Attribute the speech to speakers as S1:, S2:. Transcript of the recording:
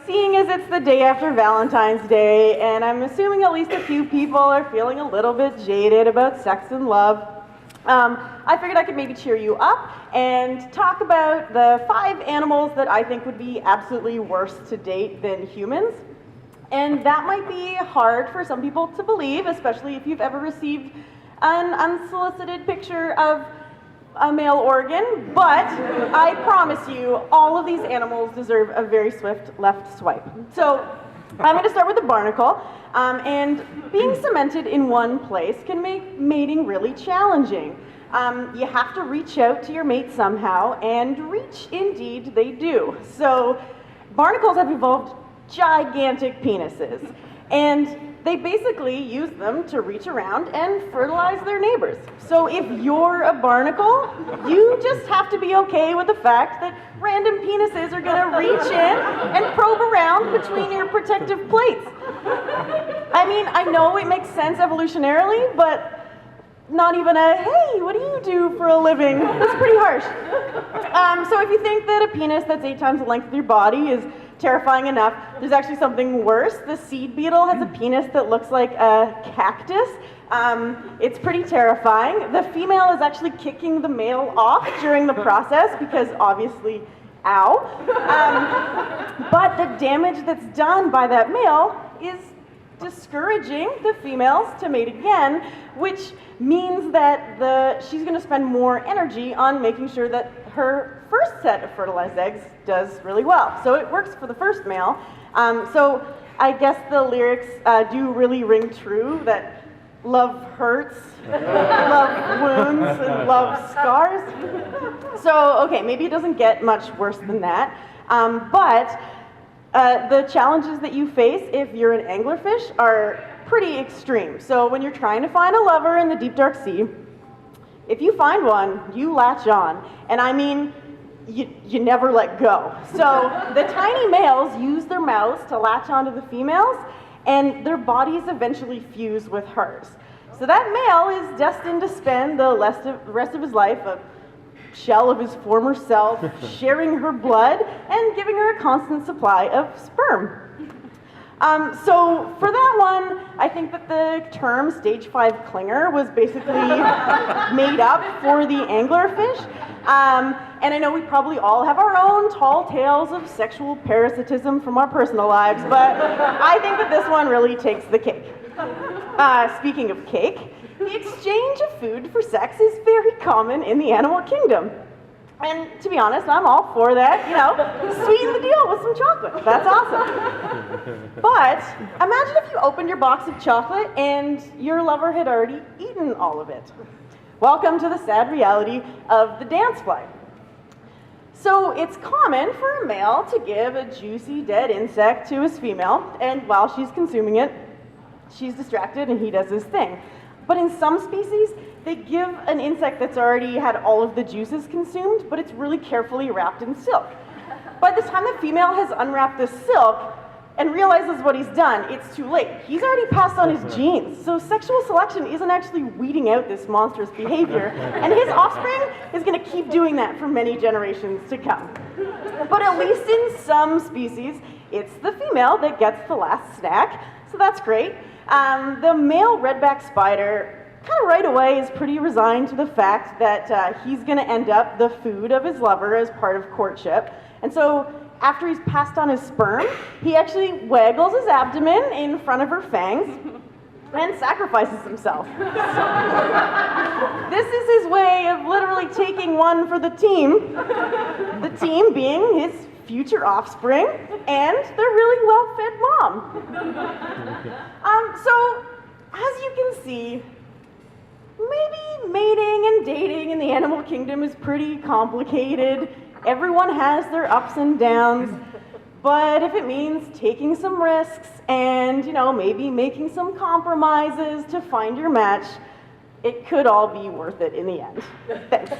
S1: seeing as it's the day after Valentine's Day, and I'm assuming at least a few people are feeling a little bit jaded about sex and love, I figured I could maybe cheer you up and talk about the 5 animals that I think would be absolutely worse to date than humans. And that might be hard for some people to believe, especially if you've ever received an unsolicited picture of a male organ, but I promise you, all of these animals deserve a very swift left swipe. So I'm going to start with the barnacle, and being cemented in one place can make mating really challenging. You have to reach out to your mate somehow, and reach indeed they do. So barnacles have evolved gigantic penises, and they basically use them to reach around and fertilize their neighbors. So if you're a barnacle, you just have to be okay with the fact that random penises are gonna reach in and probe around between your protective plates. I mean, I know it makes sense evolutionarily, but not even a, hey, what do you do for a living? That's pretty harsh. So if you think that a penis that's 8 times the length of your body is terrifying enough, there's actually something worse. The seed beetle has a penis that looks like a cactus. It's pretty terrifying. The female is actually kicking the male off during the process because obviously, ow. But the damage that's done by that male is discouraging the females to mate again, which means that she's going to spend more energy on making sure that her first set of fertilized eggs does really well. So it works for the first male. So I guess the lyrics do really ring true that love hurts, love wounds, and love scars. So, okay, maybe it doesn't get much worse than that. But the challenges that you face if you're an anglerfish are pretty extreme. So when you're trying to find a lover in the deep dark sea, if you find one, you latch on. And I mean, you never let go. So the tiny males use their mouths to latch onto the females, and their bodies eventually fuse with hers. So that male is destined to spend the rest of his life a shell of his former self, sharing her blood and giving her a constant supply of sperm. So for that one, I think that the term stage 5 clinger was basically made up for the anglerfish. And I know we probably all have our own tall tales of sexual parasitism from our personal lives, but I think that this one really takes the cake. Speaking of cake, the exchange of food for sex is very common in the animal kingdom. And to be honest, I'm all for that, sweeten the deal with some chocolate. That's awesome. But imagine if you opened your box of chocolate and your lover had already eaten all of it. Welcome to the sad reality of the dance fly. So it's common for a male to give a juicy dead insect to his female, and while she's consuming it, she's distracted and he does his thing. But in some species, they give an insect that's already had all of the juices consumed, but it's really carefully wrapped in silk. By the time the female has unwrapped the silk and realizes what he's done, it's too late. He's already passed on his genes. So sexual selection isn't actually weeding out this monstrous behavior, and his offspring is going to keep doing that for many generations to come. But at least in some species, it's the female that gets the last snack, so that's great. The male redback spider kind of right away is pretty resigned to the fact that he's going to end up the food of his lover as part of courtship. And so after he's passed on his sperm, he actually waggles his abdomen in front of her fangs and sacrifices himself. This is his way of literally taking one for the team being his future offspring and their really well-fed mom. So, as you can see, maybe mating and dating in the animal kingdom is pretty complicated. Everyone has their ups and downs, but if it means taking some risks and, maybe making some compromises to find your match, it could all be worth it in the end. Thanks.